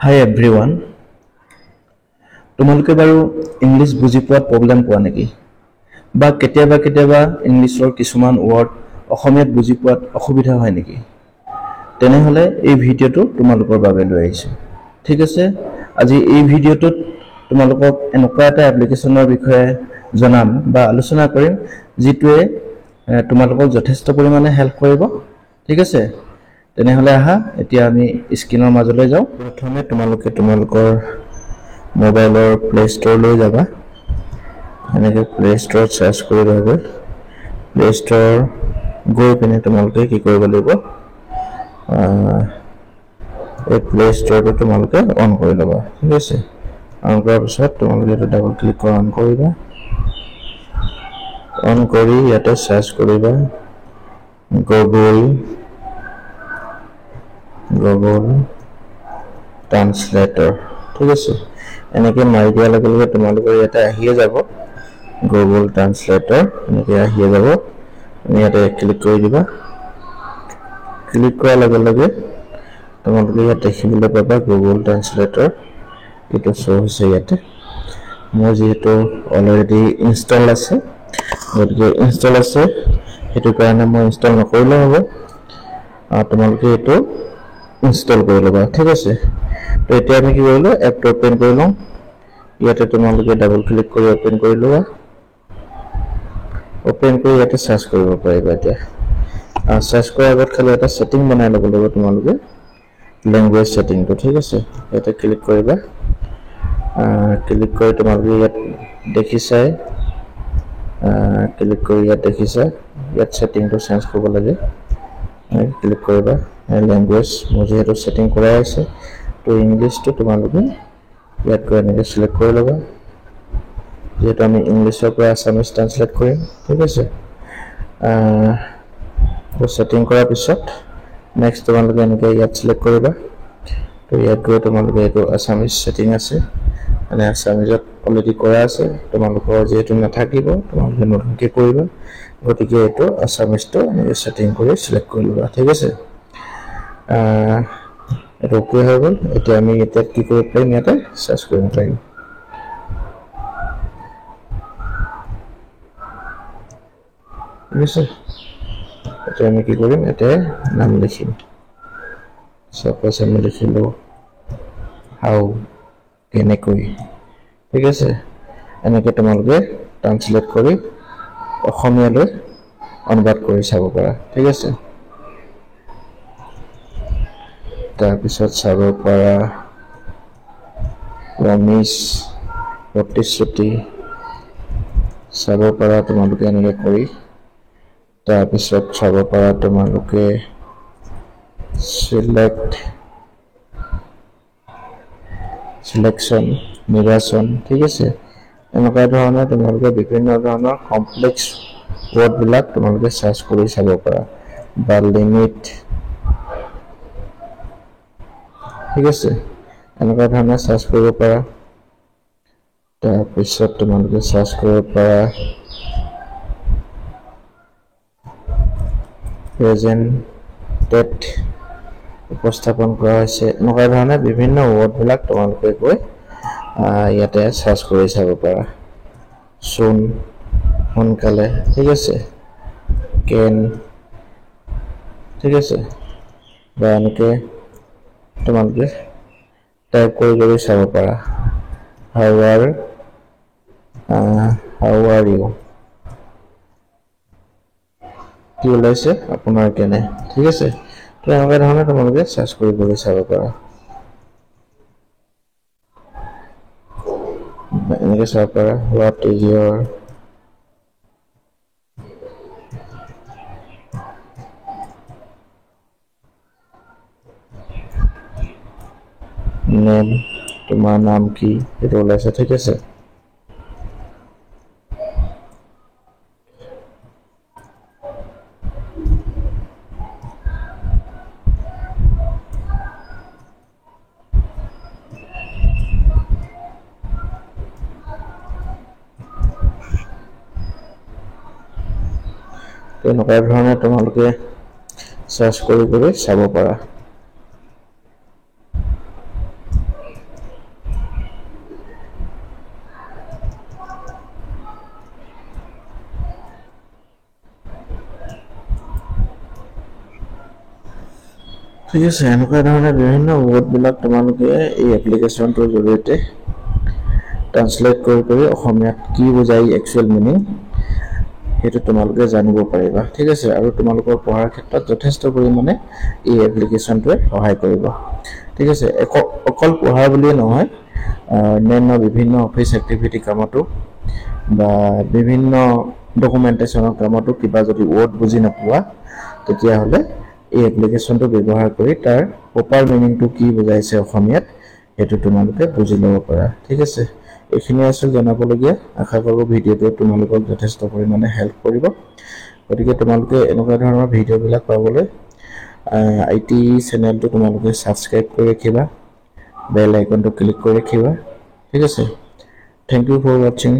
Hi everyone. তোমালোকে বাৰু English বুজি পোৱাত প্ৰব্লেম পোৱা নেকি? বা কেতিয়াবা ইংলিছৰ কিছুমান ৱৰ্ড অসমীয়াত বুজি পোৱাত অসুবিধা হয় নেকি? তেনেহলে এই ভিডিঅ'টো তোমালোকৰ বাবে লৈ আহিছো। ঠিক আছে, আজি এই ভিডিঅ'টোত তোমালোকক এনেকুৱা এটা এপ্লিকেশ্যনৰ বিষয়ে জনাম বা আলোচনা কৰিম যিটোৱে তোমালোকক যথেষ্ট পৰিমাণে হেল্প কৰিব। ঠিক আছে, তেনেহলে আহা এতিয়া আমি স্ক্ৰীনৰ মাজলৈ যাওঁ। প্ৰথমে তোমালোকে তোমালোকৰ মোবাইলৰ প্লে ষ্ট'ৰলৈ যাবা। এনেকৈ প্লে ষ্ট'ৰত চাৰ্চ কৰিবা। প্লে ষ্ট'ৰ গৈ পিনে তোমালোকে কি কৰিব লাগিব, এই প্লে ষ্ট'ৰটো তোমালোকে অন কৰি ল'বা। ঠিক আছে, অন কৰাৰ পিছত তোমালোকে এইটো ডাবল ক্লিক কৰি অন কৰিবা। অন কৰি ইয়াতে চাৰ্চ কৰিবা গুগল ট্ৰান্সলেটৰ। ঠিক আছে, এনেকৈ মাৰি দিয়াৰ লগে লগে তোমালোকৰ ইয়াতে আহিয়ে যাব গুগল ট্ৰান্সলেটৰ। এনেকৈ আহিয়ে যাব, তুমি ইয়াতে ক্লিক কৰি দিবা। ক্লিক কৰাৰ লগে লগে তোমালোকে ইয়াত দেখিবলৈ পাবা গুগল ট্ৰান্সলেটৰ এইটো শ্ব' হৈছে ইয়াতে। মোৰ যিহেতু অলৰেডি ইনষ্টল আছে, গতিকে ইনষ্টল আছে সেইটো কাৰণে মই ইনষ্টল নকৰিলেও হ'ব, তোমালোকে এইটো ইনষ্টল কৰি ল'বা। ঠিক আছে, তো এতিয়া আমি কি কৰিলোঁ, এপটো অ'পেন কৰি লওঁ। ইয়াতে তোমালোকে ডাবল ক্লিক কৰি অ'পেন কৰি লোৱা। অ'পেন কৰি ইয়াতে চাৰ্চ কৰিব পাৰিবা। এতিয়া চাৰ্চ কৰাৰ আগত খালি এটা ছেটিং বনাই ল'ব লাগিব তোমালোকে, লেংগুৱেজ ছেটিংটো। ঠিক আছে, ইয়াতে ক্লিক কৰিবা। ক্লিক কৰি তোমালোকে ইয়াত দেখিছাই, ক্লিক কৰি ইয়াত দেখিছা ইয়াত ছেটিংটো চেঞ্জ কৰিব লাগে। ক্লিক কৰিবা লেংগুৱেজ, মোৰ যিহেতু ছেটিং কৰাই আছে তো ইংলিছটো তোমালোকে ইয়াত গৈ এনেকৈ চিলেক্ট কৰি ল'বা, যিহেতু আমি ইংলিছৰ পৰা আছামিজ ট্ৰান্সলেট কৰিম। ঠিক আছে, ছেটিং কৰাৰ পিছত নেক্সট তোমালোকে এনেকৈ ইয়াত চিলেক্ট কৰিবা। তো ইয়াত গৈ তোমালোকে এইটো আছামিজ ছেটিং আছে, মানে আছামিজত অলৰেডি কৰা আছে, তোমালোকৰ যিহেতু নাথাকিব তোমালোকে নতুনকৈ কৰিবা, গতিকে এইটো আছামিজটো এনেকৈ ছেটিং কৰি চিলেক্ট কৰি ল'বা। ঠিক আছে, এইটো অ'কে হৈ গ'ল। এতিয়া আমি ইয়াত কি কৰিব পাৰিম, ইয়াতে চাৰ্চ কৰিব পাৰিম। ঠিক আছে, এতিয়া আমি কি কৰিম, ইয়াতে নাম লিখিম। চাপ'জ আমি লিখিলোঁ হাউ, কেনেকৈ। ঠিক আছে, এনেকৈ তোমালোকে ট্ৰান্সলেট কৰি অসমীয়ালৈ অনুবাদ কৰি চাব পাৰা। ঠিক আছে, তাৰপিছত চাব পাৰা প্ৰমিছ, প্ৰতিশ্ৰুতি চাব পাৰা তোমালোকে এনেকৈ কৰি। তাৰপিছত চাব পাৰা তোমালোকে চিলেকশ্যন, নিৰ্বাচন। ঠিক আছে, এনেকুৱা ধৰণে তোমালোকে বিভিন্ন ধৰণৰ কমপ্লেক্স ৱৰ্ডবিলাক তোমালোকে চাৰ্চ কৰি চাব পাৰা, বা লিমিট। ঠিক আছে, এনেকুৱা ধৰণে চাৰ্চ কৰিব পাৰা। তাৰপিছত তোমালোকে চাৰ্চ কৰিব পাৰা প্ৰেজেণ্টেড, উপস্থাপন কৰা হৈছে। এনেকুৱা ধৰণে বিভিন্ন ৱৰ্ডবিলাক তোমালোকে গৈ ইয়াতে চাৰ্চ কৰি চাব পাৰা। চোন, সোনকালে। ঠিক আছে, কেন। ঠিক আছে, বা এনেকৈ তোমালোকে টাইপ কৰি চাব পাৰা হাউ আৰ ইউ, কি ওলাইছে আপোনাৰ কেনে। ঠিক আছে, তো এনেকুৱা ধৰণে তোমালোকে চাৰ্চ কৰি চাব পাৰা। এনেকৈ চাব পাৰা হোৱাট ইজ ইয়ৰ নেম, তোমাৰ নাম কি, সেইটো ওলাইছে। ঠিক আছে, এনেকুৱা ধৰণে তোমালোকে চাৰ্চ কৰি চাব পাৰা। ঠিক আছে এনেকুৱা ধৰণে বিভিন্ন ৱৰ্ডবিলাক তোমালোকে এই এপ্লিকেশ্যনটোৰ জৰিয়তে ট্ৰান্সলেট কৰি অসমীয়াত কি বুজাই একচুৱেল মিনিং সেইটো তোমালোকে জানিব পাৰিবা ঠিক আছে আৰু তোমালোকৰ পঢ়াৰ ক্ষেত্ৰত যথেষ্ট পৰিমাণে এই এপ্লিকেশ্যনটোৱে সহায় কৰিব ঠিক আছে অকল পঢ়া বুলিয়ে নহয় অন্যান্য বিভিন্ন অফিচ এক্টিভিটি কামতো বা বিভিন্ন ডকুমেণ্টেশ্যনৰ কামতো কিবা যদি ৱৰ্ড বুজি নোপোৱা তেতিয়াহ'লে এই এপ্লিকেশ্যনটো ব্যৱহাৰ কৰি তাৰ প্ৰপাৰ মিনিংটো কি বুজাইছে অসমীয়াত সেইটো তোমালোকে বুজি ল'ব পাৰা ঠিক আছে এইখিনি আছিল জানাবলগীয়া আশা কৰোঁ ভিডিঅ'টো তোমালোকক যথেষ্ট পৰিমাণে হেল্প কৰিব গতিকে তোমালোকে এনেকুৱা ধৰণৰ ভিডিঅ'বিলাক পাবলৈ আইটি চেনেলটো তোমালোকে ছাবস্ক্ৰাইব কৰি ৰাখিবা বেল আইকনটো ক্লিক কৰি ৰাখিবা ঠিক আছে থ্যাংক ইউ ফৰ ৱাচিং